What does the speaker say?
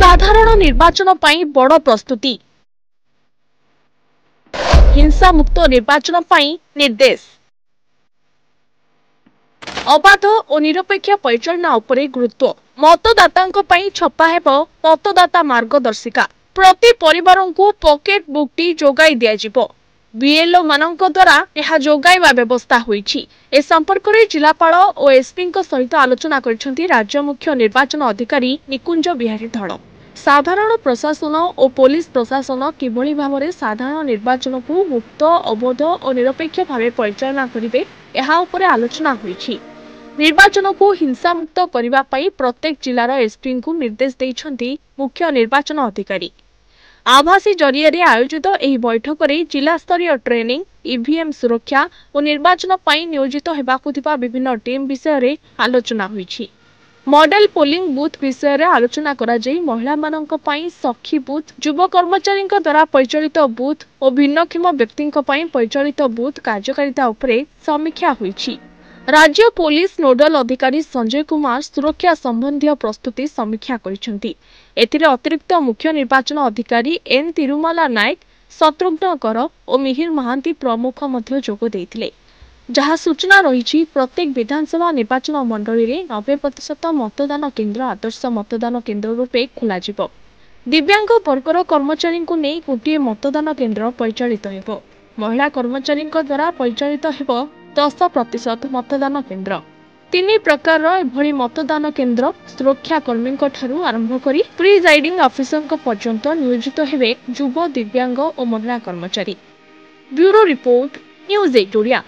साधारण निर्वाचन पाई बड़ प्रस्तुति हिंसा मुक्त निर्वाचन पाई निर्देश अबाध और निरपेक्ष परिचालना उपरे गुरुत्व मतदाता छपा हेब मतदाता मार्गदर्शिका प्रति परिवार को पॉकेट बुक टी जोगाई दिया बीएलओ मानक द्वारा यह जोगाइबा व्यवस्था होईछि। ए संपर्क में जिलापाल और एसपी सहित आलोचना करिसेंती राज्य मुख्य निर्वाचन अधिकारी निकुंज बिहारी धड़। साधारण प्रशासन और पुलिस प्रशासन किभली भाबरे साधारण निर्वाचन को मुक्त अवैध और निरपेक्ष भाव परिचालना करिवे एहा उपरे आलोचना होईछि। निर्वाचन को हिंसा मुक्त करबा पई प्रत्येक जिलार एसपी को निर्देश दैछंती मुख्य निर्वाचन अधिकारी। आभासी जरिया आयोजित एही बैठक में जिला स्तरीय ट्रेनिंग ईवीएम सुरक्षा और निर्वाचन पई नियोजित हेबाकु थिबा विभिन्न टीम विषय रे आलोचना होईछि। मॉडल पोलिंग बूथ विषय रे आलोचना करा जाई महिला मानक पई सखी बूथ युव कर्मचारी द्वारा परिचालित बूथ और भिन्नक्षम व्यक्ति पई परिचालित बूथ कार्यकारिता उपरे समीक्षा होईछि। राज्य पुलिस नोडल अधिकारी संजय कुमार सुरक्षा संबंधी प्रस्तुति समीक्षा करिसेंती। एथिरे अतिरिक्त मुख्य निर्वाचन अधिकारी एन तिरुमाला नायक शत्रुघ्न कर और मिहिर महांती प्रमुख मध्य जोग देइथिले। जहाँ सूचना रही प्रत्येक विधानसभा निर्वाचन मंडली रे 90% मतदान केन्द्र आदर्श मतदान केन्द्र रूपे खोल दिव्यांग वर्गर कर्मचारी को नहीं गोटे मतदान केन्द्र परिचालित हेब। महिला कर्मचारी द्वारा परिचालित हेब 10% मतदान केन्द्र। 3 प्रकार एभली मतदान केन्द्र सुरक्षाकर्मी आरंभ करी प्रिजाइडिंग ऑफिसर पर्यंत नियोजित हेबे युव दिव्यांग और महिला कर्मचारी। Bureau report news 8 Odia.